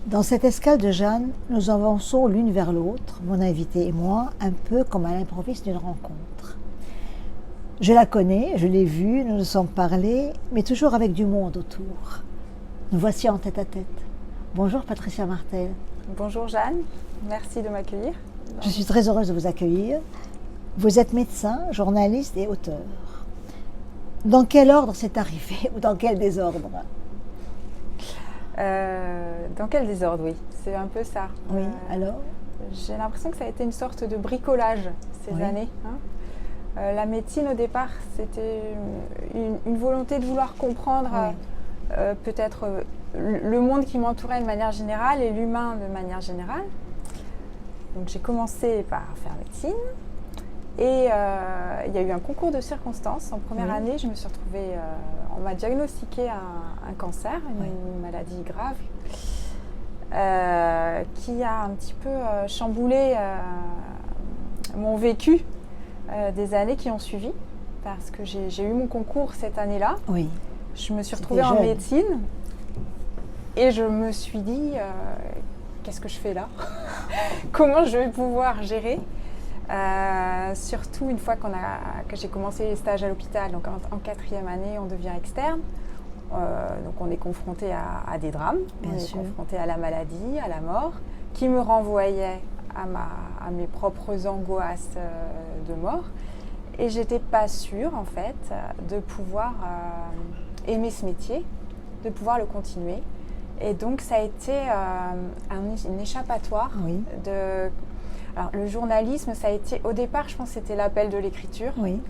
Dans cette escale de Jeanne, nous avançons l'une vers l'autre, mon invité et moi, un peu comme à l'improviste d'une rencontre. Je la connais, je l'ai vue, nous nous sommes parlé, mais toujours avec du monde autour. Nous voici en tête à tête. Bonjour Patricia Martel. Bonjour Jeanne, merci de m'accueillir. Je suis très heureuse de vous accueillir. Vous êtes médecin, journaliste et auteur. Dans quel ordre c'est arrivé ou dans quel désordre? Dans quel désordre, oui, c'est un peu ça. Oui, alors j'ai l'impression que ça a été une sorte de bricolage ces années. La médecine, au départ, c'était une volonté de vouloir comprendre peut-être le monde qui m'entourait de manière générale et l'humain de manière générale. Donc j'ai commencé par faire médecine et il y a eu un concours de circonstances. En première année, je me suis retrouvée, on m'a diagnostiqué un cancer, une maladie grave qui a un petit peu chamboulé mon vécu des années qui ont suivi, parce que j'ai eu mon concours cette année-là. Oui. Je me suis retrouvée en médecine et je me suis dit qu'est-ce que je fais là? Comment je vais pouvoir gérer? Surtout une fois que j'ai commencé les stages à l'hôpital, donc en 4e année, on devient externe. Donc on est confronté à des drames, confronté à la maladie, à la mort, qui me renvoyait à mes propres angoisses de mort. Et j'étais pas sûre en fait de pouvoir aimer ce métier, de pouvoir le continuer. Et donc ça a été une échappatoire Alors le journalisme, ça a été, au départ je pense que c'était l'appel de l'écriture. Oui.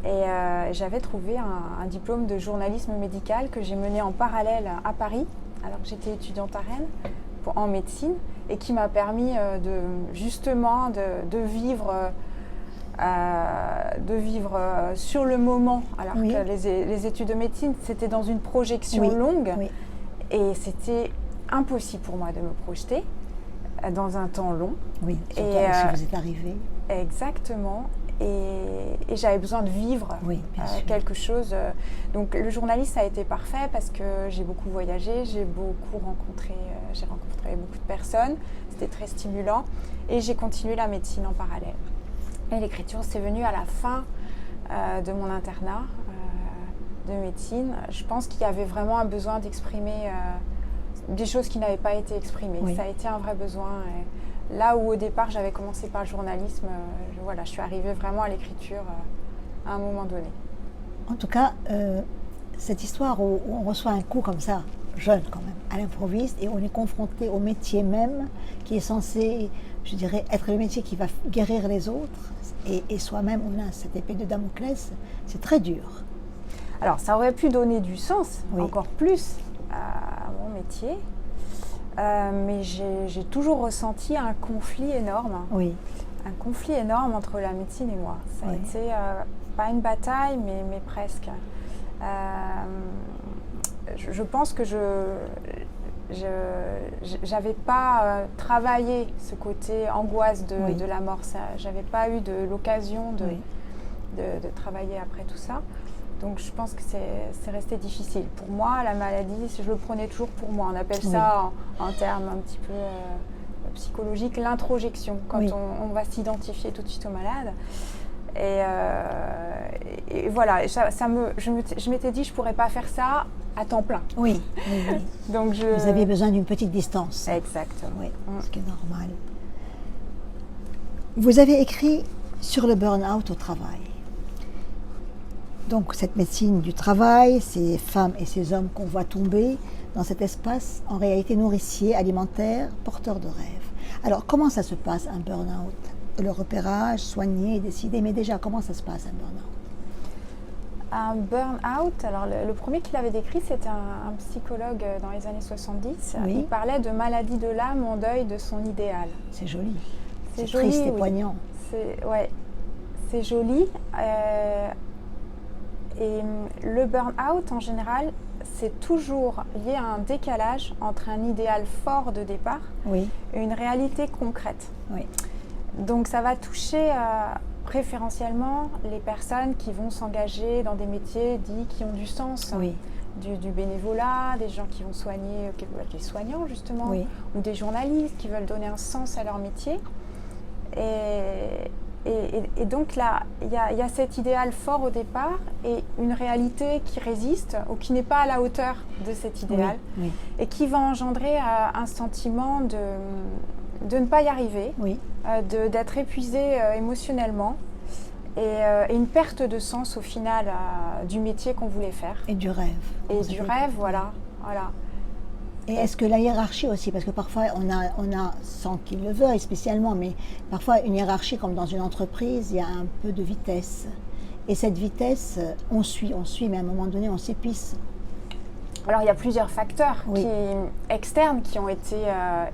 Et j'avais trouvé un diplôme de journalisme médical que j'ai mené en parallèle à Paris, alors que j'étais étudiante à Rennes, en médecine, et qui m'a permis de vivre sur le moment, alors que les études de médecine, c'était dans une projection longue, et c'était impossible pour moi de me projeter dans un temps long. Oui, surtout si vous êtes arrivée. Exactement. Et j'avais besoin de vivre quelque chose. Donc le journalisme, ça a été parfait parce que j'ai beaucoup voyagé, j'ai rencontré beaucoup de personnes, c'était très stimulant, et j'ai continué la médecine en parallèle. Et l'écriture, c'est venu à la fin de mon internat de médecine. Je pense qu'il y avait vraiment un besoin d'exprimer des choses qui n'avaient pas été exprimées. Ça a été un vrai besoin. Là où au départ j'avais commencé par le journalisme, je suis arrivée vraiment à l'écriture à un moment donné. En tout cas, cette histoire où on reçoit un coup comme ça, jeune quand même, à l'improviste, et on est confronté au métier même qui est censé, je dirais, être le métier qui va guérir les autres, et soi-même on a cette épée de Damoclès, c'est très dur. Alors ça aurait pu donner du sens, encore plus, à mon métier. Mais j'ai toujours ressenti un conflit énorme. Un conflit énorme entre la médecine et moi. Ça a été pas une bataille, mais presque. Je pense que j'avais pas travaillé ce côté angoisse de la mort. J'avais pas eu l'occasion de travailler après tout ça. Donc je pense que c'est resté difficile. Pour moi, la maladie, je le prenais toujours pour moi. On appelle ça en termes un petit peu psychologiques l'introjection, quand on va s'identifier tout de suite au malade. Et voilà, je m'étais dit je ne pourrais pas faire ça à temps plein. Donc vous aviez besoin d'une petite distance. Exactement. Ce qui est normal. Vous avez écrit sur le burn-out au travail. Donc cette médecine du travail, ces femmes et ces hommes qu'on voit tomber dans cet espace, en réalité nourricier, alimentaire, porteur de rêves. Alors comment ça se passe un burn-out? Le repérage, soigné, décidé, mais déjà comment ça se passe un burn-out? Un burn-out, alors le premier qui l'avait décrit, c'était un psychologue dans les années 70. Il parlait de maladie de l'âme en deuil de son idéal. C'est joli. C'est joli, triste et poignant. C'est joli. Et le burn-out, en général, c'est toujours lié à un décalage entre un idéal fort de départ et une réalité concrète. Donc ça va toucher préférentiellement les personnes qui vont s'engager dans des métiers dits qui ont du sens. du bénévolat, des gens qui vont soigner, des soignants justement, ou des journalistes qui veulent donner un sens à leur métier. Et donc là, il y a cet idéal fort au départ et une réalité qui résiste ou qui n'est pas à la hauteur de cet idéal et qui va engendrer un sentiment de ne pas y arriver, d'être épuisé émotionnellement et une perte de sens au final du métier qu'on voulait faire. Et du rêve. Et du rêve, voilà. Et est-ce que la hiérarchie aussi, parce que parfois on a, sans qu'il le veuille spécialement, mais parfois une hiérarchie comme dans une entreprise, il y a un peu de vitesse. Et cette vitesse, on suit, mais à un moment donné, on s'épuise. Alors il y a plusieurs facteurs externes qui ont été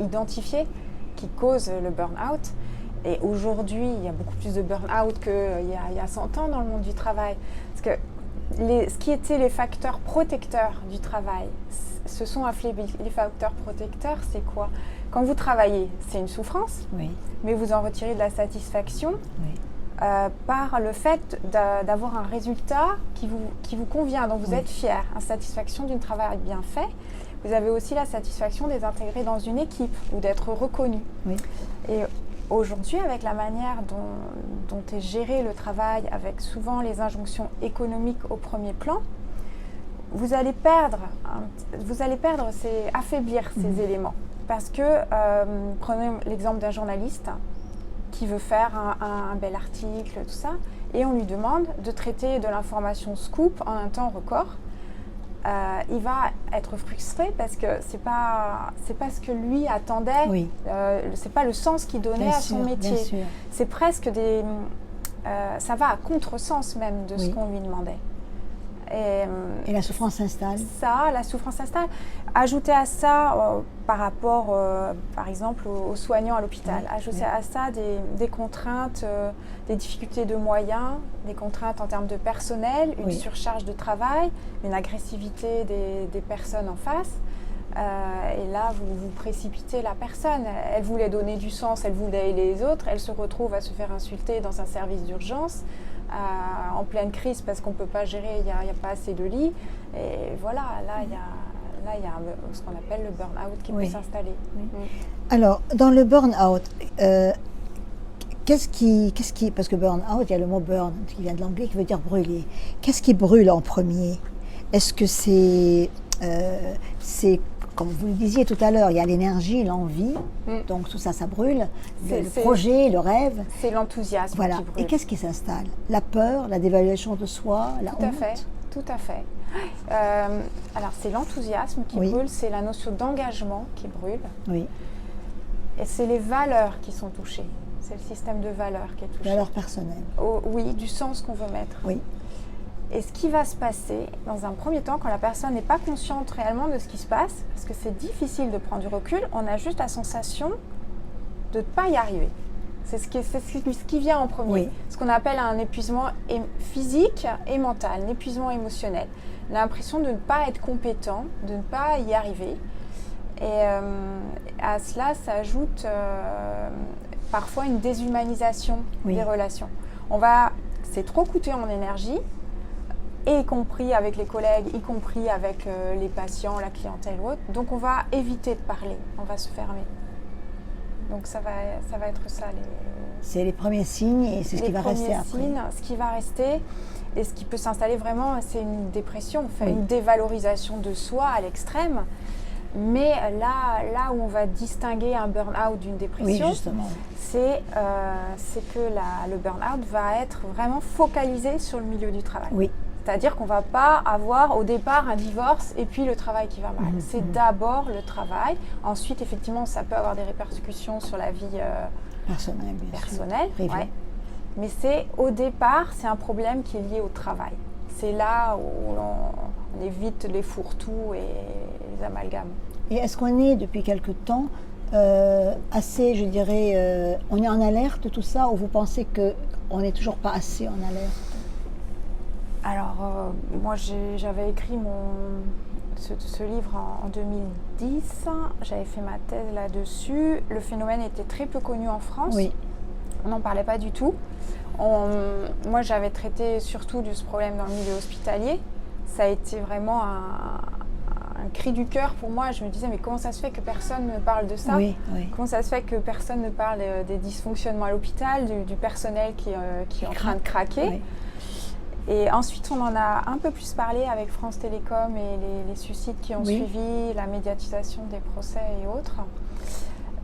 identifiés, qui causent le burn-out. Et aujourd'hui, il y a beaucoup plus de burn-out qu'il y a 100 ans dans le monde du travail. Parce que ce qui étaient les facteurs protecteurs du travail, se sont affaiblis. Les facteurs protecteurs, c'est quoi? Quand vous travaillez, c'est une souffrance, mais vous en retirez de la satisfaction par le fait d'avoir un résultat qui vous convient, dont vous êtes fier. La satisfaction d'un travail bien fait. Vous avez aussi la satisfaction d'être intégré dans une équipe ou d'être reconnu. Et aujourd'hui, avec la manière dont est géré le travail, avec souvent les injonctions économiques au premier plan, vous allez perdre, affaiblir ces éléments. Parce que, prenez l'exemple d'un journaliste qui veut faire un bel article, tout ça, et on lui demande de traiter de l'information scoop en un temps record. Il va être frustré parce que c'est pas ce que lui attendait, c'est pas le sens qu'il donnait à son métier. C'est presque ça va à contresens même de ce qu'on lui demandait. Et la souffrance s'installe. La souffrance s'installe. Ajoutez à ça, par rapport, par exemple, aux soignants à l'hôpital, ajoutez à ça des contraintes, des difficultés de moyens, des contraintes en termes de personnel, une surcharge de travail, une agressivité des personnes en face. Et là, vous précipitez la personne. Elle voulait donner du sens, elle voulait aider les autres, elle se retrouve à se faire insulter dans un service d'urgence. En pleine crise parce qu'on ne peut pas gérer, il n'y a pas assez de lits. Et voilà, là, il y a ce qu'on appelle le burn-out qui peut s'installer. Alors, dans le burn-out, qu'est-ce qui... Parce que burn-out, il y a le mot burn qui vient de l'anglais qui veut dire brûler. Qu'est-ce qui brûle en premier? Est-ce que c'est comme vous le disiez tout à l'heure, il y a l'énergie, l'envie, donc tout ça, ça brûle, le projet, le rêve. C'est l'enthousiasme qui brûle. Et qu'est-ce qui s'installe? La peur, la dévaluation de soi, la honte? Tout à fait. Alors, c'est l'enthousiasme qui brûle, c'est la notion d'engagement qui brûle. Et c'est les valeurs qui sont touchées. C'est le système de valeurs qui est touché. Valeurs personnelles. Du sens qu'on veut mettre. Et ce qui va se passer, dans un premier temps, quand la personne n'est pas consciente réellement de ce qui se passe, parce que c'est difficile de prendre du recul, on a juste la sensation de ne pas y arriver. C'est ce qui vient en premier. Ce qu'on appelle un épuisement physique et mental, un épuisement émotionnel. L'impression de ne pas être compétent, de ne pas y arriver. Et à cela s'ajoute parfois une déshumanisation des relations. C'est trop coûteux en énergie, et y compris avec les collègues, y compris avec les patients, la clientèle ou autre. Donc on va éviter de parler, on va se fermer. Donc ça va être ça. C'est les premiers signes et c'est ce qui va rester après. Ce qui va rester et ce qui peut s'installer vraiment, c'est une dépression, une dévalorisation de soi à l'extrême. Mais là où on va distinguer un burn-out d'une dépression, c'est que le burn-out va être vraiment focalisé sur le milieu du travail. C'est-à-dire qu'on ne va pas avoir au départ un divorce et puis le travail qui va mal. C'est d'abord le travail. Ensuite, effectivement, ça peut avoir des répercussions sur la vie personnelle. Mais au départ, c'est un problème qui est lié au travail. C'est là où on évite les fourre-tout et les amalgames. Et est-ce qu'on est, depuis quelque temps, assez, je dirais, on est en alerte de tout ça, ou vous pensez qu'on n'est toujours pas assez en alerte? Alors, moi, j'avais écrit ce livre en 2010. J'avais fait ma thèse là-dessus. Le phénomène était très peu connu en France. On n'en parlait pas du tout. Moi, j'avais traité surtout de ce problème dans le milieu hospitalier. ça a été vraiment un cri du cœur pour moi. Je me disais, mais comment ça se fait que personne ne parle de ça? Comment ça se fait que personne ne parle des dysfonctionnements à l'hôpital, du personnel qui est en train de craquer? Et ensuite, on en a un peu plus parlé avec France Télécom et les suicides qui ont suivi, la médiatisation des procès et autres.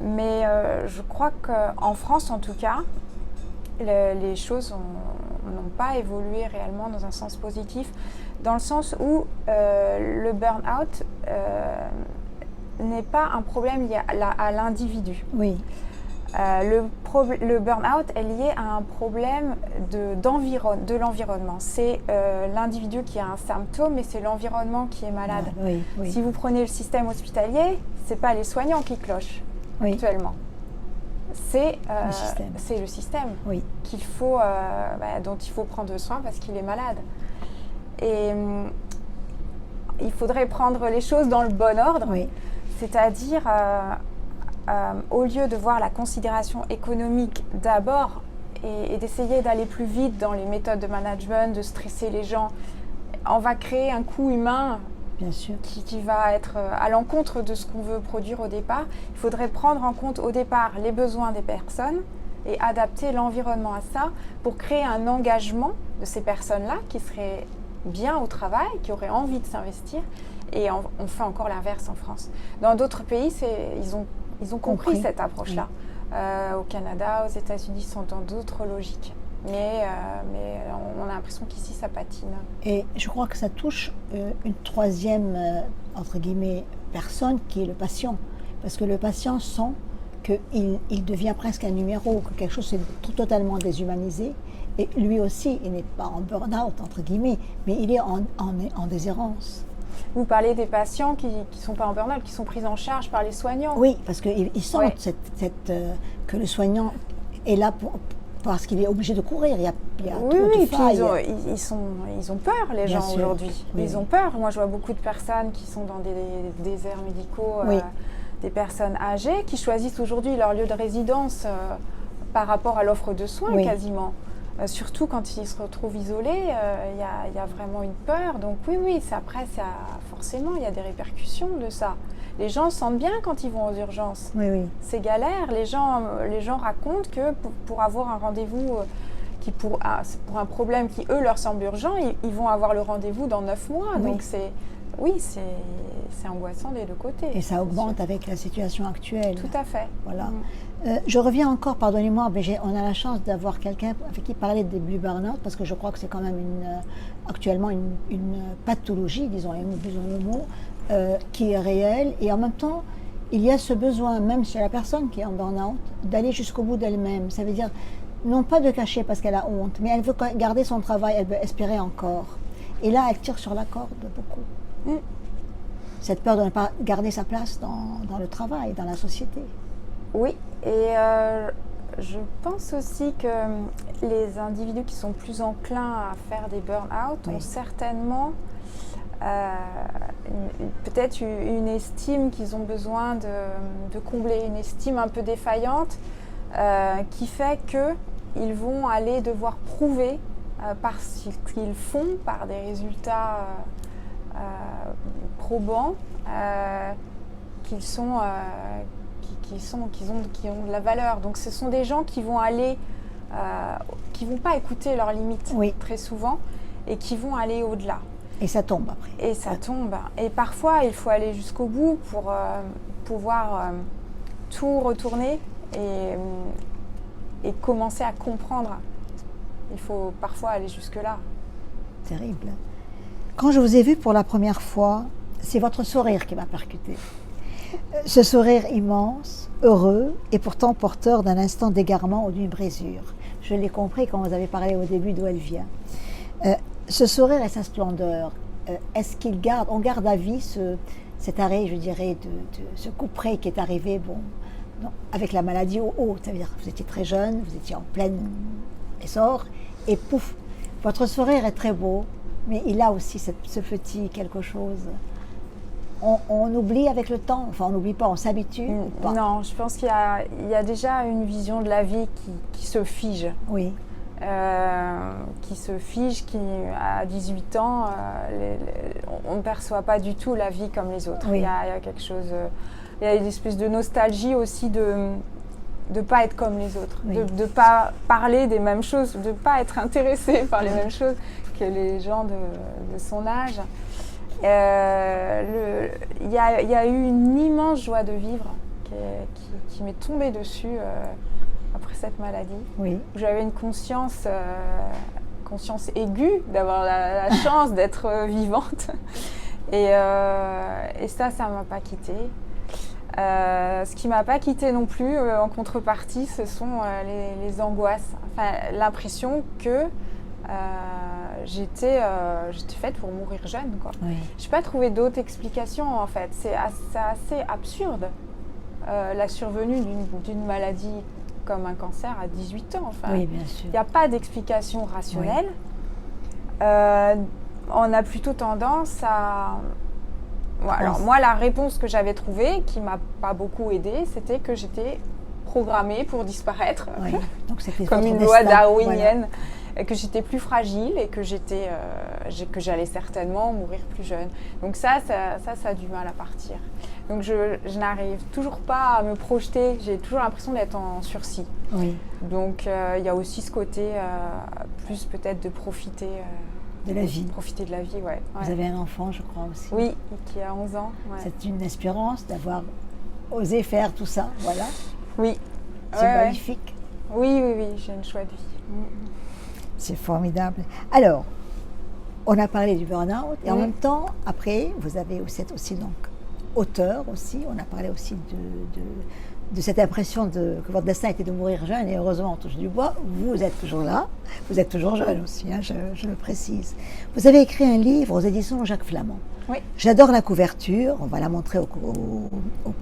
Mais je crois qu'en France, en tout cas, les choses n'ont pas évolué réellement dans un sens positif, dans le sens où le burn-out n'est pas un problème lié à l'individu. Oui. Le burn-out est lié à un problème de l'environnement. C'est l'individu qui a un symptôme, mais c'est l'environnement qui est malade. Si vous prenez le système hospitalier, ce n'est pas les soignants qui clochent actuellement. C'est le système qu'il faut, dont il faut prendre soin parce qu'il est malade. Et il faudrait prendre les choses dans le bon ordre, c'est-à-dire au lieu de voir la considération économique d'abord et d'essayer d'aller plus vite dans les méthodes de management, de stresser les gens, on va créer un coût humain. Bien sûr. Qui va être à l'encontre de ce qu'on veut produire au départ. Il faudrait prendre en compte au départ les besoins des personnes et adapter l'environnement à ça pour créer un engagement de ces personnes-là qui seraient bien au travail, qui auraient envie de s'investir. Et on fait encore l'inverse en France. Dans d'autres pays, ils ont compris cette approche-là. Au Canada, aux États-Unis, ils sont dans d'autres logiques. Mais on a l'impression qu'ici, ça patine. Et je crois que ça touche une troisième, entre guillemets, personne qui est le patient. Parce que le patient sent qu'il devient presque un numéro, que quelque chose est totalement déshumanisé. Et lui aussi, il n'est pas en burn-out, entre guillemets, mais il est en déshérence. Vous parlez des patients qui ne sont pas en burn-out, qui sont pris en charge par les soignants. Oui, parce qu'ils sentent que le soignant est là parce qu'il est obligé de courir. Il y a ils ont peur, les gens aujourd'hui. Ils ont peur. Moi, je vois beaucoup de personnes qui sont dans des déserts médicaux, des personnes âgées, qui choisissent aujourd'hui leur lieu de résidence par rapport à l'offre de soins quasiment. Surtout quand ils se retrouvent isolés, il y a vraiment une peur. Donc forcément, il y a des répercussions de ça. Les gens sentent bien quand ils vont aux urgences. C'est galère. Les gens racontent que pour avoir un rendez-vous pour un problème qui, eux, leur semble urgent, ils vont avoir le rendez-vous dans 9 mois. Donc c'est angoissant des deux côtés. Et ça augmente avec la situation actuelle. Tout à fait. Voilà. Je reviens encore, pardonnez-moi, mais on a la chance d'avoir quelqu'un avec qui parler du burn-out, parce que je crois que c'est quand même actuellement une pathologie, disons le mot, qui est réelle. Et en même temps, il y a ce besoin, même chez la personne qui est en burn-out, d'aller jusqu'au bout d'elle-même. Ça veut dire, non pas de cacher parce qu'elle a honte, mais elle veut garder son travail, elle veut espérer encore. Et là, elle tire sur la corde beaucoup. Cette peur de ne pas garder sa place dans le travail, dans la société. Oui, et je pense aussi que les individus qui sont plus enclins à faire des burn-out ont certainement peut-être une estime qu'ils ont besoin de combler, une estime un peu défaillante qui fait qu'ils vont aller devoir prouver par ce qu'ils font, par des résultats probants, qu'ils ont de la valeur. Donc ce sont des gens qui vont pas écouter leurs limites très souvent et qui vont aller au-delà. Et ça tombe après. Et ça tombe. Et parfois, il faut aller jusqu'au bout pour pouvoir tout retourner et commencer à comprendre. Il faut parfois aller jusque-là. Terrible. Quand je vous ai vu pour la première fois, c'est votre sourire qui m'a percuté. Ce sourire immense, heureux et pourtant porteur d'un instant d'égarement ou d'une brisure. Je l'ai compris quand vous avez parlé au début d'où elle vient. Ce sourire et sa splendeur, est-ce on garde à vie cet arrêt, je dirais, de ce couperet qui est arrivé, avec la maladie au haut, c'est-à-dire que vous étiez très jeune, vous étiez en plein essor, et pouf, votre sourire est très beau, mais il a aussi ce petit quelque chose. On oublie avec le temps, enfin on n'oublie pas, on s'habitue ou pas? Non, je pense qu'il y a déjà une vision de la vie qui se fige. Oui. qui se fige, qui à 18 ans, on ne perçoit pas du tout la vie comme les autres. Oui. Il y a quelque chose, il y a une espèce de nostalgie aussi de ne pas être comme les autres, oui. de ne pas parler des mêmes choses, de ne pas être intéressé par les mêmes choses que les gens de son âge. Il y a eu une immense joie de vivre qui m'est tombée dessus après cette maladie. Oui. J'avais une conscience aiguë d'avoir la chance d'être vivante. Et ça ne m'a pas quittée. Ce qui ne m'a pas quittée non plus, en contrepartie, ce sont les angoisses. Enfin, l'impression que j'étais faite pour mourir jeune, quoi. Oui. Je n'ai pas trouvé d'autres explications, en fait. C'est assez absurde, la survenue d'une maladie comme un cancer à 18 ans. Enfin, oui, bien sûr. Il n'y a pas d'explication rationnelle. Oui. On a plutôt tendance à... Alors, moi, la réponse que j'avais trouvée, qui ne m'a pas beaucoup aidée, c'était que j'étais programmée pour disparaître, oui. Donc, comme une loi darwinienne. Voilà. Que j'étais plus fragile et que j'allais certainement mourir plus jeune. Donc ça a du mal à partir. Donc je n'arrive toujours pas à me projeter, j'ai toujours l'impression d'être en sursis. Oui. Donc il y a aussi ce côté plus peut-être de profiter de la vie. Profiter de la vie, ouais. Vous avez un enfant, je crois aussi. Oui, qui a 11 ans. Ouais. C'est une espérance d'avoir osé faire tout ça, voilà. Oui. C'est magnifique. Oui, j'ai une chouette vie. C'est formidable. Alors, on a parlé du burn-out et en même temps, après, vous êtes aussi donc auteur aussi. On a parlé aussi de cette impression que votre destin était de mourir jeune et heureusement, on touche du bois. Vous êtes toujours là. Vous êtes toujours jeune aussi, hein, je le précise. Vous avez écrit un livre aux éditions Jacques Flamand. Oui. J'adore la couverture. On va la montrer au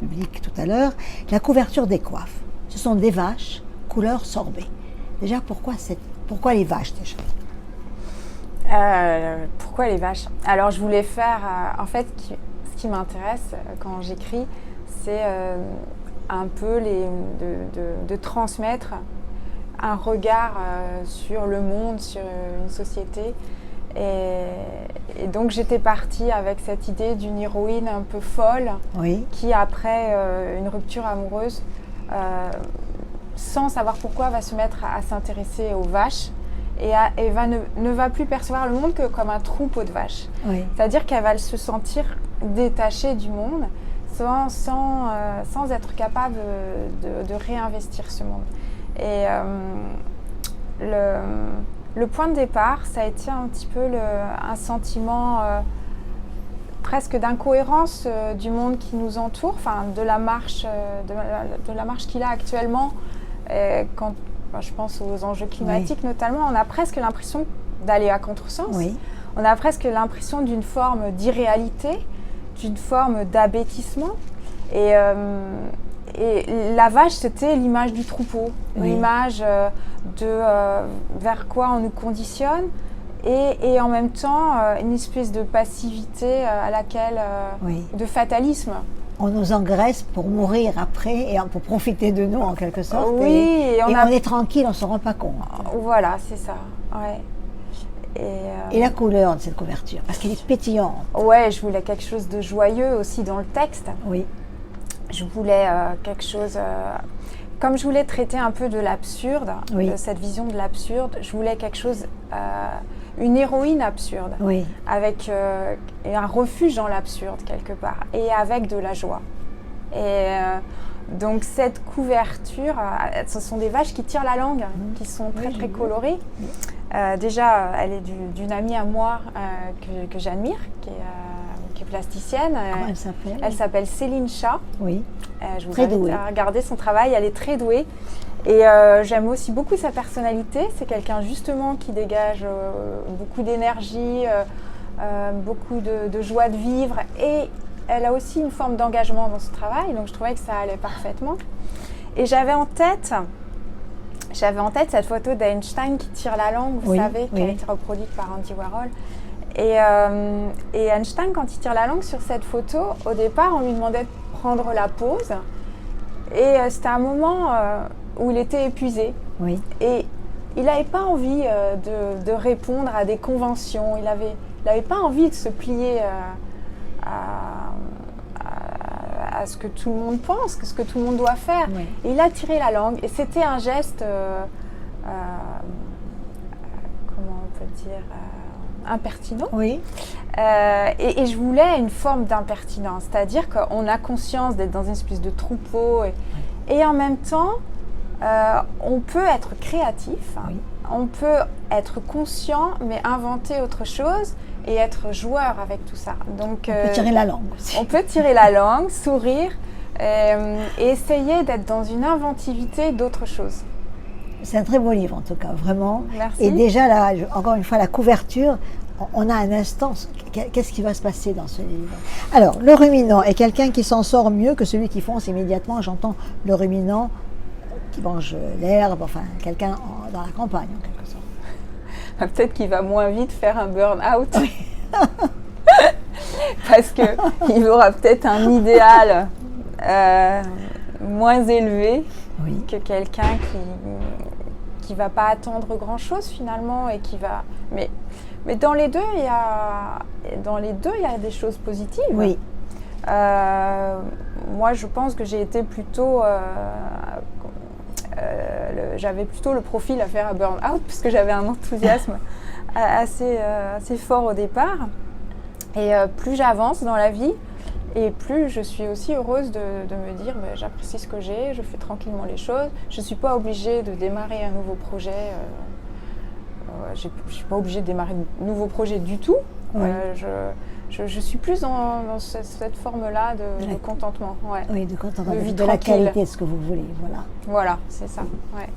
public tout à l'heure. La couverture des coiffes. Ce sont des vaches couleur sorbet. Déjà, pourquoi les vaches déjà ? Pourquoi les vaches ? Alors je voulais faire, en fait, ce qui m'intéresse quand j'écris, c'est un peu de transmettre un regard sur le monde, sur une société. Et donc j'étais partie avec cette idée d'une héroïne un peu folle, oui. Qui après une rupture amoureuse, sans savoir pourquoi, va se mettre à s'intéresser aux vaches et ne va plus percevoir le monde que comme un troupeau de vaches. Oui. C'est-à-dire qu'elle va se sentir détachée du monde sans être capable de réinvestir ce monde. Et le point de départ, ça a été un petit peu un sentiment presque d'incohérence du monde qui nous entoure, enfin de la marche qu'il a actuellement. Je pense aux enjeux climatiques notamment, on a presque l'impression d'aller à contresens. Oui. On a presque l'impression d'une forme d'irréalité, d'une forme d'abêtissement. Et la vache, c'était l'image du troupeau, l'image vers quoi on nous conditionne. Et en même temps, une espèce de passivité à laquelle, de fatalisme. On nous engraisse pour mourir après et pour profiter de nous en quelque sorte. Oui, et on est tranquille, on ne s'en rend pas compte. Voilà, c'est ça. Ouais. Et la couleur de cette couverture, parce qu'elle est pétillante. Ouais, je voulais quelque chose de joyeux aussi dans le texte. Oui. Je voulais quelque chose... comme je voulais traiter un peu de l'absurde, de cette vision de l'absurde, je voulais quelque chose... une héroïne absurde, avec un refuge dans l'absurde quelque part, et avec de la joie. Et donc cette couverture, ce sont des vaches qui tirent la langue, qui sont très très colorées. Déjà, elle est d'une amie à moi que j'admire, qui est plasticienne. Comment elle s'appelle ? Elle s'appelle Céline Chat. Oui. Je vous invite à regarder son travail, elle est très douée. Et j'aime aussi beaucoup sa personnalité. C'est quelqu'un justement qui dégage beaucoup d'énergie, beaucoup de joie de vivre. Et elle a aussi une forme d'engagement dans ce travail. Donc je trouvais que ça allait parfaitement. Et j'avais en tête cette photo d'Einstein qui tire la langue, vous savez, qui a été reproduite par Andy Warhol. Et Einstein, quand il tire la langue sur cette photo, au départ, on lui demandait de prendre la pause. Et c'était un moment... où il était épuisé. Oui. Et il n'avait pas envie de répondre à des conventions, il n'avait pas envie de se plier à ce que tout le monde pense, ce que tout le monde doit faire. Oui. Et il a tiré la langue et c'était un geste, comment on peut dire, impertinent. Oui. Et je voulais une forme d'impertinence, c'est-à-dire qu'on a conscience d'être dans une espèce de troupeau et en même temps, on peut être créatif, oui. On peut être conscient, mais inventer autre chose et être joueur avec tout ça. Donc, on peut tirer la langue aussi. On peut tirer la langue, sourire et essayer d'être dans une inventivité d'autre chose. C'est un très beau livre en tout cas, vraiment. Merci. Et déjà, là, encore une fois, la couverture, on a un instant, qu'est-ce qui va se passer dans ce livre? Alors, le ruminant est quelqu'un qui s'en sort mieux que celui qui fonce immédiatement. J'entends le ruminant qui mange l'herbe, enfin, quelqu'un dans la campagne en quelque sorte. Peut-être qu'il va moins vite faire un burn-out. Oui. Parce qu'il aura peut-être un idéal moins élevé que quelqu'un qui ne va pas attendre grand-chose finalement et qui va... Mais dans les deux, il y a des choses positives. Oui. Moi, je pense que j'ai été plutôt... j'avais plutôt le profil à faire un burn-out parce que j'avais un enthousiasme assez fort au départ. Et plus j'avance dans la vie, et plus je suis aussi heureuse de me dire j'apprécie ce que j'ai, je fais tranquillement les choses. Je ne suis pas obligée de démarrer un nouveau projet. Je ne suis pas obligée de démarrer un nouveau projet du tout. Oui. Je suis plus dans cette forme-là de contentement. Ouais. Oui, de contentement, de la qualité de ce que vous voulez. Voilà, c'est ça. Ouais.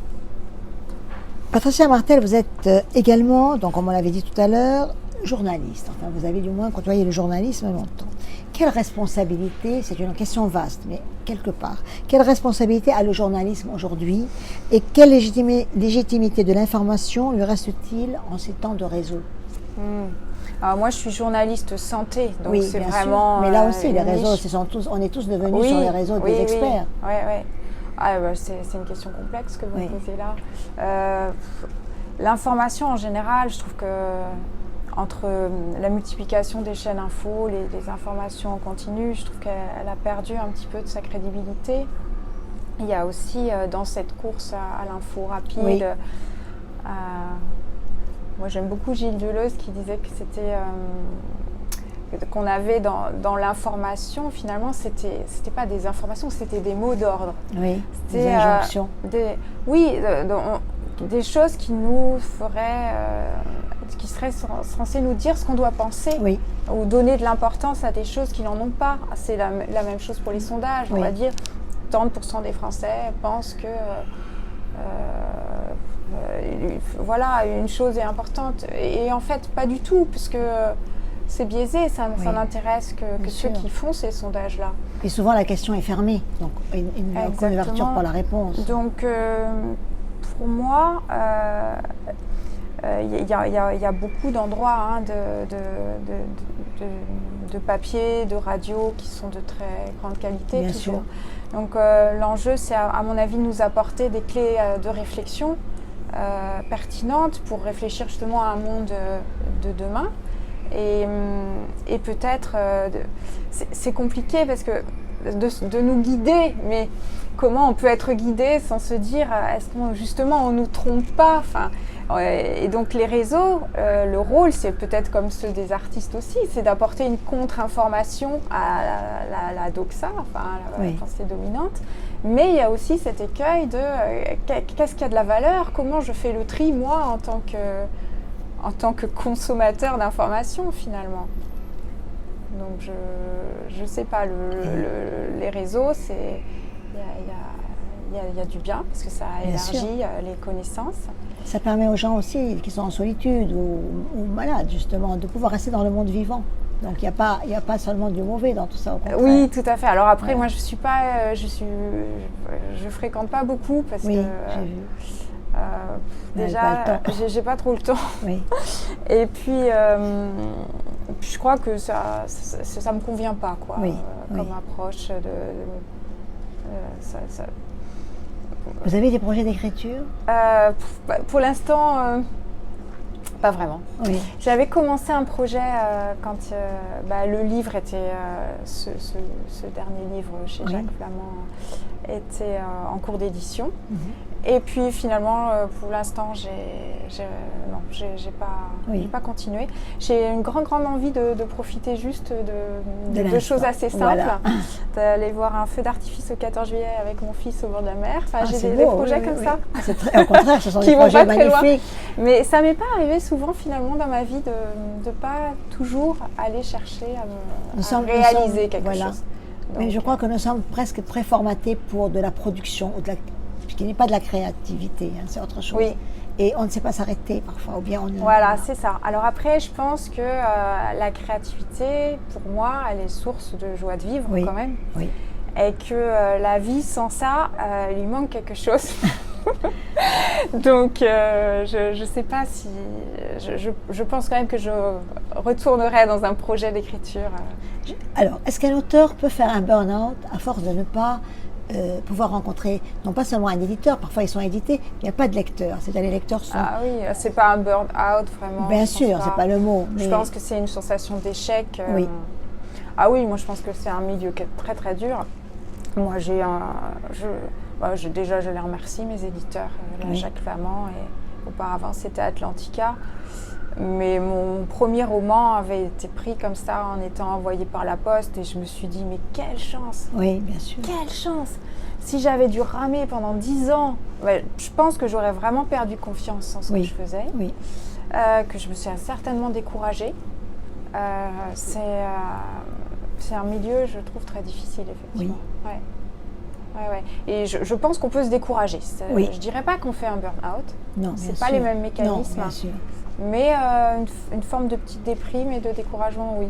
Patricia Martel, vous êtes également, donc comme on l'avait dit tout à l'heure, journaliste. Enfin, vous avez du moins côtoyé le journalisme longtemps. Quelle responsabilité, c'est une question vaste, mais quelque part, quelle responsabilité a le journalisme aujourd'hui et quelle légitimité de l'information lui reste-t-il en ces temps de réseau? Alors moi, je suis journaliste santé, donc oui, c'est bien vraiment. Sûr. Mais là aussi, les réseaux, on est tous devenus sur les réseaux des experts. Oui. C'est une question complexe que vous me posez là. L'information en général, je trouve que entre la multiplication des chaînes info, les informations en continu, je trouve qu'elle a perdu un petit peu de sa crédibilité. Il y a aussi dans cette course à l'info rapide. Moi, j'aime beaucoup Gilles Deleuze qui disait que c'était qu'on avait dans l'information, finalement, c'était pas des informations, c'était des mots d'ordre. Oui, des injonctions. Des choses qui nous feraient, qui seraient censées nous dire ce qu'on doit penser, ou donner de l'importance à des choses qui n'en ont pas. C'est la même chose pour les sondages. On va dire 30% des Français pensent que voilà, une chose est importante. Et en fait, pas du tout, puisque c'est biaisé, ça n'intéresse que ceux qui font ces sondages-là. Et souvent, la question est fermée, donc une ouverture pour la réponse. Donc, pour moi, il y a beaucoup d'endroits de papier, de radio qui sont de très grande qualité. Bien sûr. Donc, l'enjeu, c'est à mon avis de nous apporter des clés de réflexion pertinentes pour réfléchir justement à un monde de demain. Et peut-être, c'est compliqué parce que de nous guider, mais comment on peut être guidé sans se dire est-ce qu'on justement on nous trompe pas, et donc les réseaux, le rôle c'est peut-être comme ceux des artistes aussi, c'est d'apporter une contre-information à la doxa, la pensée dominante, mais il y a aussi cet écueil de qu'est-ce qui a de la valeur, comment je fais le tri moi en tant que consommateur d'informations finalement. Donc je sais pas, les réseaux, il y a du bien parce que ça élargit les connaissances. Ça permet aux gens aussi qui sont en solitude ou malades justement de pouvoir rester dans le monde vivant. Donc il n'y a pas seulement du mauvais dans tout ça, au contraire. Oui, tout à fait. Alors après, moi je fréquente pas beaucoup parce que j'ai vu. Déjà, j'ai pas trop le temps. Oui. Et puis, je crois que ça me convient pas, quoi, comme approche. Vous avez des projets d'écriture? Pour l'instant, pas vraiment. Oui. J'avais commencé un projet quand le livre était, ce dernier livre chez Jacques Flamand était en cours d'édition. Et puis finalement, pour l'instant, j'ai pas continué. J'ai une grande envie de profiter juste de choses assez simples. Voilà. D'aller voir un feu d'artifice au 14 juillet avec mon fils au bord de la mer. Enfin, j'ai des projets comme ça. Au contraire, ce sont des projets magnifiques. Mais ça m'est pas arrivé souvent finalement dans ma vie de pas toujours aller chercher à réaliser quelque chose. Donc, mais je crois que nous sommes presque préformatés pour de la production ou ce qui n'est pas de la créativité, hein, c'est autre chose. Oui. Et on ne sait pas s'arrêter parfois, ou bien Voilà, c'est ça. Alors après, je pense que la créativité, pour moi, elle est source de joie de vivre quand même. Oui. Et que la vie, sans ça, il lui manque quelque chose. Donc, je ne sais pas si... Je pense quand même que je retournerai dans un projet d'écriture. Alors, est-ce qu'un auteur peut faire un burn-out à force de ne pas pouvoir rencontrer, non pas seulement un éditeur, parfois ils sont édités, il n'y a pas de lecteurs, c'est-à-dire les lecteurs sont... Ah oui, c'est pas un burn-out vraiment. Bien sûr, c'est pas le mot. Mais... Je pense que c'est une sensation d'échec. Oui. Ah oui, moi je pense que c'est un milieu qui est très très dur. Moi déjà je les remercie, mes éditeurs, Jacques Flamand et auparavant c'était Atlantica. Mais mon premier roman avait été pris comme ça en étant envoyé par la poste et je me suis dit mais quelle chance! Oui, bien sûr. Quelle chance! Si j'avais dû ramer pendant 10 ans, je pense que j'aurais vraiment perdu confiance en ce que je faisais, que je me suis certainement découragée. C'est un milieu, je trouve, très difficile, effectivement. Oui. Ouais. Et je pense qu'on peut se décourager. Je ne dirais pas qu'on fait un burn-out. Non, c'est pas les mêmes mécanismes. Non, bien sûr. Mais une forme de petite déprime et de découragement, oui.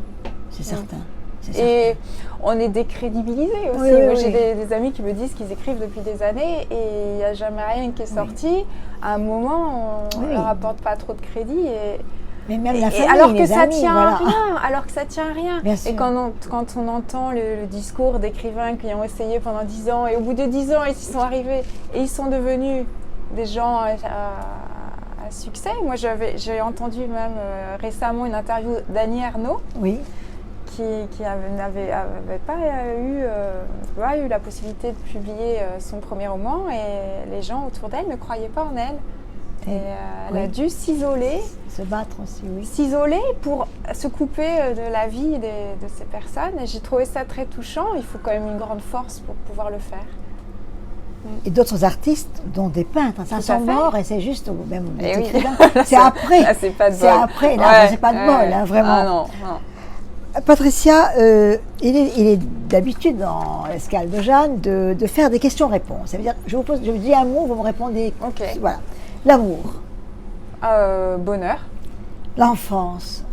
C'est certain. Et on est décrédibilisé aussi. Moi, j'ai des amis qui me disent qu'ils écrivent depuis des années et il n'y a jamais rien qui est sorti. À un moment, on ne leur apporte pas trop de crédit. Mais même la famille, alors que ça amis, tient à rien. Et quand on entend le discours d'écrivains qui ont essayé pendant 10 ans et au bout de 10 ans, ils y sont arrivés et ils sont devenus des gens à succès. Moi, j'ai entendu même récemment une interview d'Annie Ernaux qui n'avait pas eu la possibilité de publier son premier roman et les gens autour d'elle ne croyaient pas en elle. Et elle a dû s'isoler. Se battre aussi, S'isoler pour se couper de la vie de ces personnes. Et j'ai trouvé ça très touchant. Il faut quand même une grande force pour pouvoir le faire. Et d'autres artistes, dont des peintres, ça sont morts et c'est juste, même des écrivains, c'est là, après. Là, c'est pas de bol. C'est après, c'est pas de bol, hein, vraiment. Ah non. Patricia, il est d'habitude dans l'escale de Jeanne de faire des questions-réponses. Ça veut dire, je vous dis un mot, vous me répondez. Ok. Voilà. L'amour. Bonheur. L'enfance.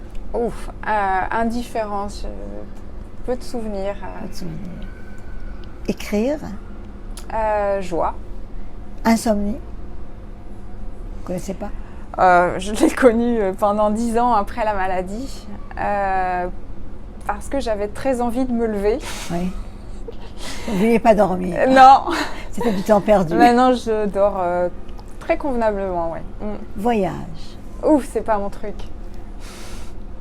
Indifférence. Peu de souvenirs. Écrire. Joie. Insomnie. Vous ne connaissez pas? Je l'ai connue pendant 10 ans après la maladie. Parce que j'avais très envie de me lever. Oui. Vous ne vouliez pas dormir? Non. C'était du temps perdu. Maintenant, je dors très convenablement, oui. Voyage. C'est pas mon truc.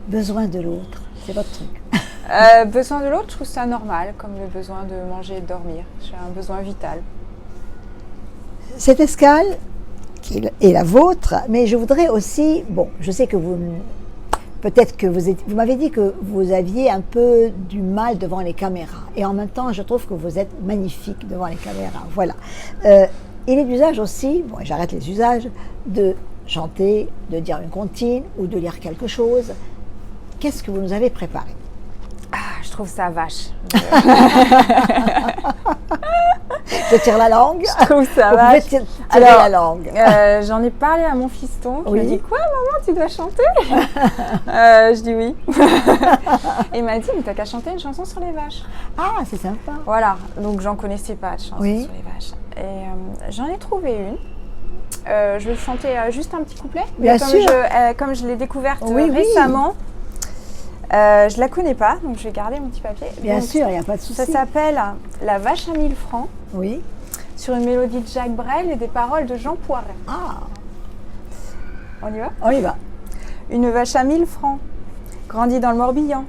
Besoin de l'autre, c'est votre truc. Besoin de l'autre, je trouve ça normal, comme le besoin de manger et de dormir. J'ai un besoin vital. Cette escale, qui est la vôtre, mais je voudrais aussi, je sais que peut-être que vous m'avez dit que vous aviez un peu du mal devant les caméras, et en même temps, je trouve que vous êtes magnifique devant les caméras. Voilà. Il est d'usage aussi, j'arrête les usages, de chanter, de dire une comptine ou de lire quelque chose. Qu'est-ce que vous nous avez préparé? Je trouve ça vache. Je tire la langue. Je trouve ça vache. Tirer la langue. J'en ai parlé à mon fiston qui m'a dit quoi, maman, tu dois chanter? Je dis oui. Et il m'a dit mais t'as qu'à chanter une chanson sur les vaches. Ah, c'est sympa. Voilà, donc j'en connaissais pas de chanson sur les vaches. Et j'en ai trouvé une. Je vais chanter juste un petit couplet. Bien sûr. Comme je l'ai découverte récemment. Je la connais pas, donc je vais garder mon petit papier. Bien sûr, il n'y a pas de souci. Ça s'appelle La vache à 1000 francs. Oui. sur une mélodie de Jacques Brel et des paroles de Jean Poiret. Ah, On y va? on y va. Une vache à 1000 francs, grandit dans le Morbihan,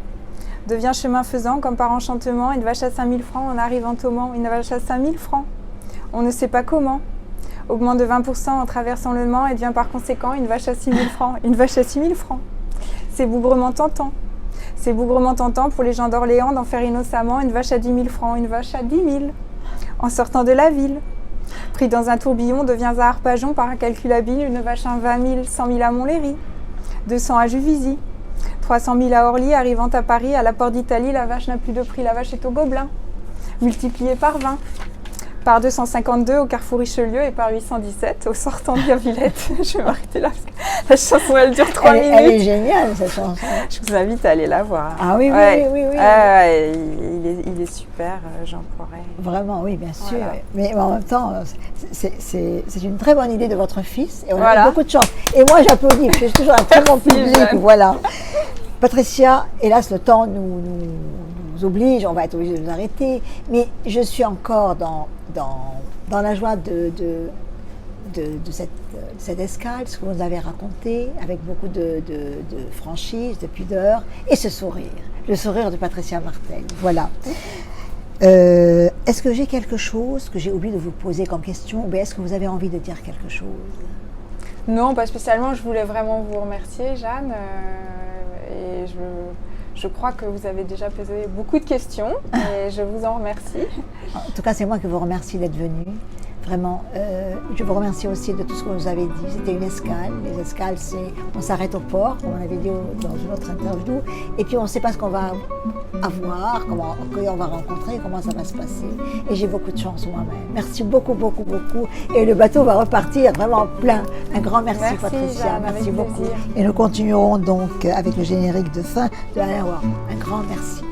devient chemin faisant comme par enchantement. Une vache à 5000 francs en arrivant au Mans. Une vache à 5000 francs, on ne sait pas comment. Augmente de 20% en traversant le Mans et devient par conséquent une vache à 6000 francs. Une vache à 6000 francs. C'est bougrement tentant. C'est bougrement tentant pour les gens d'Orléans d'en faire innocemment une vache à 10 000 francs. Une vache à 10 000 en sortant de la ville. Pris dans un tourbillon, devient à Arpajon par un calcul habile. Une vache à 20 000, 100 000 à Montlhéry. 200 à Juvisy. 300 000 à Orly, arrivant à Paris, à la porte d'Italie, la vache n'a plus de prix, la vache est au Gobelin. Multiplié par 20. Par 252 au carrefour Richelieu et par 817 au sortant de Villette. Je vais m'arrêter là parce que la chanson elle dure 3 minutes. Elle est géniale cette chanson. Je vous invite à aller la voir. Ah oui, ouais. oui. Il est super, Jean Poiret. Vraiment, oui, bien sûr. Voilà. Mais en même temps, c'est une très bonne idée de votre fils et on Voilà. a beaucoup de chance. Et moi j'applaudis, parce que j'ai toujours un très bon public. Jeanne. Voilà. Patricia, hélas, le temps nous oblige, on va être obligé de nous arrêter, mais je suis encore dans la joie de cette escale, ce que vous nous avez raconté, avec beaucoup de franchise, de pudeur, et ce sourire, le sourire de Patricia Martel. Voilà. Est-ce que j'ai quelque chose que j'ai oublié de vous poser comme question, ou bien est-ce que vous avez envie de dire quelque chose? Non, pas spécialement. Je voulais vraiment vous remercier, Jeanne. Et je crois que vous avez déjà posé beaucoup de questions et je vous en remercie. En tout cas, c'est moi qui vous remercie d'être venu. Vraiment, je vous remercie aussi de tout ce que vous nous avez dit. C'était une escale. Les escales, c'est on s'arrête au port, comme on avait dit dans une autre interview, et puis on ne sait pas ce qu'on va avoir, qui on va rencontrer, comment ça va se passer. Et j'ai beaucoup de chance moi-même. Merci beaucoup, beaucoup, beaucoup. Et le bateau va repartir vraiment plein. Un grand merci Patricia. Jeanne, merci avec beaucoup. plaisir. Et nous continuerons donc avec le générique de fin de Alain Roy. Un grand merci.